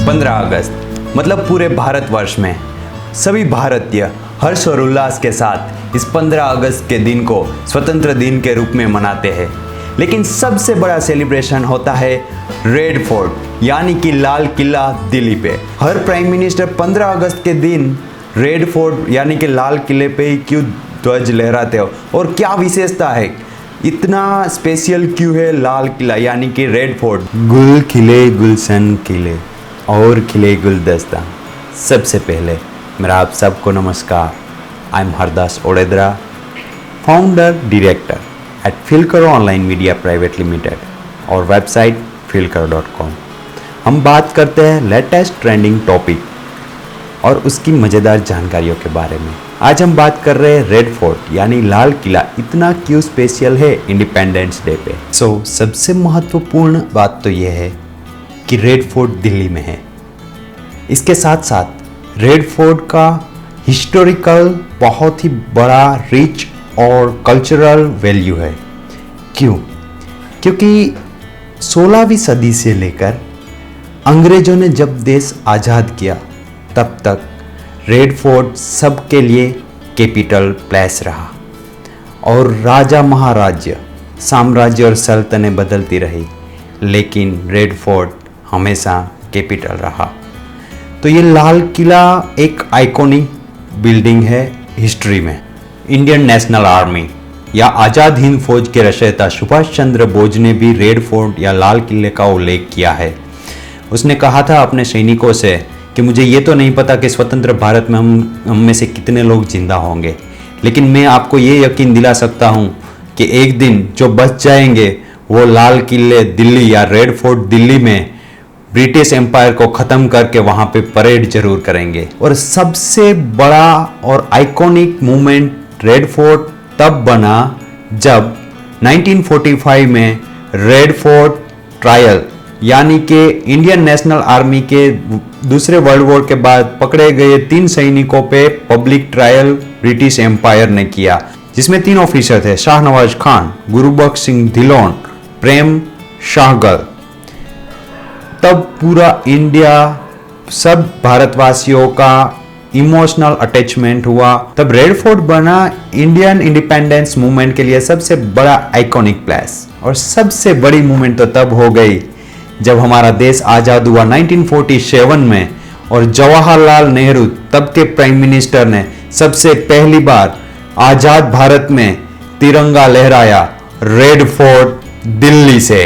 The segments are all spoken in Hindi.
15 अगस्त मतलब पूरे भारतवर्ष में सभी भारतीय हर्ष और उल्लास के साथ इस 15 अगस्त के दिन को स्वतंत्र दिन के रूप में मनाते हैं। लेकिन सबसे बड़ा सेलिब्रेशन होता है रेड फोर्ट यानी कि लाल किला दिल्ली पे। हर प्राइम मिनिस्टर 15 अगस्त के दिन रेड फोर्ट यानी कि लाल किले पे ही क्यों ध्वज लहराते हो और क्या विशेषता है, इतना स्पेशल क्यों है लाल किला यानी कि रेड फोर्ट। गुल खिले गुलशन खिले और खिले गुलदस्ता। सबसे पहले मेरा आप सबको नमस्कार। I am Hardas Odedra, founder director at Filker online media private limited और वेबसाइट filker.com। हम बात करते हैं लेटेस्ट ट्रेंडिंग टॉपिक और उसकी मज़ेदार जानकारियों के बारे में। आज हम बात कर रहे हैं रेड फोर्ट यानी लाल किला इतना क्यों स्पेशल है इंडिपेंडेंस डे पे। सबसे महत्वपूर्ण बात तो यह है कि रेड फोर्ट दिल्ली में है। इसके साथ साथ रेड फोर्ट का हिस्टोरिकल बहुत ही बड़ा रिच और कल्चरल वैल्यू है। क्यों? क्योंकि 16वीं सदी से लेकर अंग्रेजों ने जब देश आज़ाद किया तब तक रेड फोर्ट सबके लिए कैपिटल प्लेस रहा और राजा महाराज्य साम्राज्य और सल्तनतें बदलती रही, लेकिन रेड फोर्ट हमेशा कैपिटल रहा। तो ये लाल किला एक आइकॉनिक बिल्डिंग है हिस्ट्री में। इंडियन नेशनल आर्मी या आज़ाद हिंद फौज के रचयिता सुभाष चंद्र बोस ने भी रेड फोर्ट या लाल किले का उल्लेख किया है। उसने कहा था अपने सैनिकों से कि मुझे ये तो नहीं पता कि स्वतंत्र भारत में हम में से कितने लोग जिंदा होंगे, लेकिन मैं आपको ये यकीन दिला सकता हूँ कि एक दिन जो बच जाएंगे वो लाल किले दिल्ली या रेड फोर्ट दिल्ली में ब्रिटिश एम्पायर को ख़त्म करके वहाँ पे परेड जरूर करेंगे। और सबसे बड़ा और आइकॉनिक मूवमेंट रेड फोर्ट तब बना जब 1945 में रेड फोर्ट ट्रायल यानी कि इंडियन नेशनल आर्मी के दूसरे वर्ल्ड वॉर के बाद पकड़े गए 3 सैनिकों पे पब्लिक ट्रायल ब्रिटिश एम्पायर ने किया, जिसमें 3 ऑफिसर थे, शाहनवाज खान, गुरुबख्श सिंह धिलोन, प्रेम शाहगल। तब पूरा इंडिया सब भारतवासियों का इमोशनल अटैचमेंट हुआ। तब रेड फोर्ट बना इंडियन इंडिपेंडेंस मूवमेंट के लिए सबसे बड़ा आइकॉनिक प्लेस। और सबसे बड़ी मूवमेंट तो तब हो गई जब हमारा देश आज़ाद हुआ 1947 में और जवाहरलाल नेहरू तब के प्राइम मिनिस्टर ने सबसे पहली बार आज़ाद भारत में तिरंगा लहराया रेड फोर्ट दिल्ली से।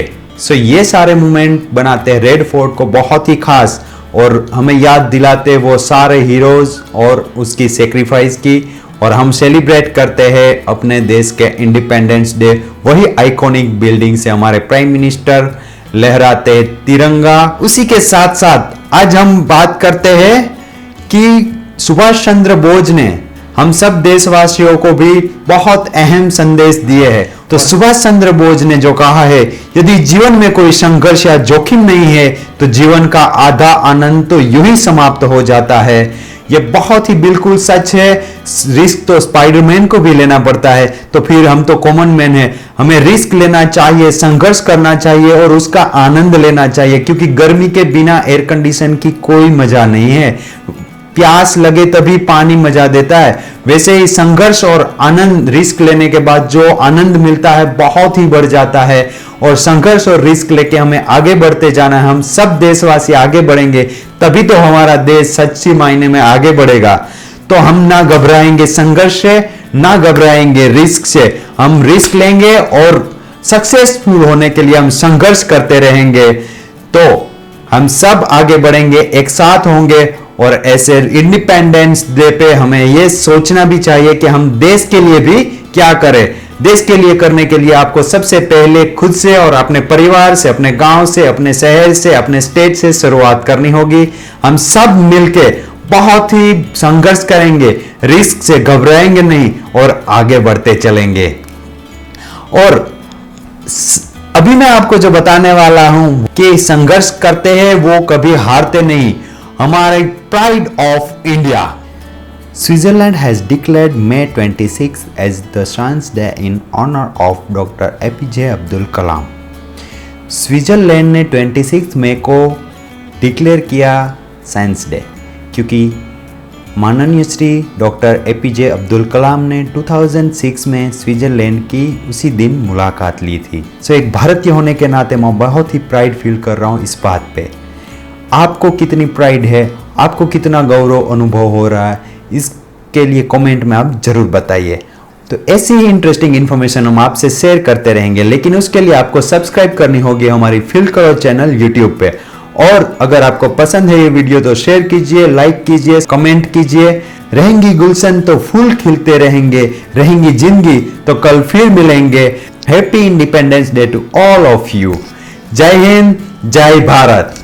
ये सारे मूवमेंट बनाते हैं रेड फोर्ट को बहुत ही खास और हमें याद दिलाते वो सारे हीरोज और उसकी सेक्रीफाइस की। और हम सेलिब्रेट करते हैं अपने देश के इंडिपेंडेंस डे वही आइकॉनिक बिल्डिंग से हमारे प्राइम मिनिस्टर लहराते तिरंगा। उसी के साथ साथ आज हम बात करते हैं कि सुभाष चंद्र बोस ने हम सब देशवासियों को भी बहुत अहम संदेश दिए हैं। तो सुभाष चंद्र बोस ने जो कहा है, यदि जीवन में कोई संघर्ष या जोखिम नहीं है तो जीवन का आधा आनंद तो यूं ही समाप्त हो जाता है। ये बहुत ही बिल्कुल सच है। रिस्क तो स्पाइडरमैन को भी लेना पड़ता है, तो फिर हम तो कॉमन मैन है। हमें रिस्क लेना चाहिए, संघर्ष करना चाहिए और उसका आनंद लेना चाहिए, क्योंकि गर्मी के बिना एयर कंडीशन की कोई मजा नहीं है। प्यास लगे तभी पानी मजा देता है। वैसे ही संघर्ष और आनंद, रिस्क लेने के बाद जो आनंद मिलता है बहुत ही बढ़ जाता है। और संघर्ष और रिस्क लेके हमें आगे बढ़ते जाना है। हम सब देशवासी आगे बढ़ेंगे तभी तो हमारा देश सच्ची मायने में आगे बढ़ेगा। तो हम ना घबराएंगे संघर्ष से, ना घबराएंगे रिस्क से। हम रिस्क लेंगे और सक्सेसफुल होने के लिए हम संघर्ष करते रहेंगे। तो हम सब आगे बढ़ेंगे, एक साथ होंगे। और ऐसे इंडिपेंडेंस डे पे हमें ये सोचना भी चाहिए कि हम देश के लिए भी क्या करें। देश के लिए करने के लिए आपको सबसे पहले खुद से और अपने परिवार से, अपने गांव से, अपने शहर से, अपने स्टेट से शुरुआत करनी होगी। हम सब मिलके बहुत ही संघर्ष करेंगे, रिस्क से घबराएंगे नहीं और आगे बढ़ते चलेंगे। और अभी मैं आपको जो बताने वाला हूं कि संघर्ष करते हैं वो कभी हारते नहीं। हमारे pride of India. Switzerland has declared May 26 as the Science Day in honor of Dr. APJ Abdul Kalam. Switzerland ने 26 मई को डिक्लेयर किया साइंस डे, क्योंकि माननीय श्री डॉक्टर एपीजे अब्दुल कलाम ने 2006 में स्विट्जरलैंड की उसी दिन मुलाकात ली थी। सो एक भारतीय होने के नाते मैं बहुत ही प्राइड फील कर रहा हूँ इस बात पे। आपको कितनी प्राइड है, आपको कितना गौरव अनुभव हो रहा है, इसके लिए कमेंट में आप जरूर बताइए। तो ऐसी ही इंटरेस्टिंग इन्फॉर्मेशन हम आपसे शेयर करते रहेंगे, लेकिन उसके लिए आपको सब्सक्राइब करनी होगी हमारी फील करो चैनल यूट्यूब पे। और अगर आपको पसंद है ये वीडियो तो शेयर कीजिए, लाइक कीजिए, कमेंट कीजिए। रहेंगी गुलशन तो फूल खिलते रहेंगे, रहेंगी जिंदगी तो कल फिर मिलेंगे। Happy independence day to all of you. जय हिंद, जय भारत।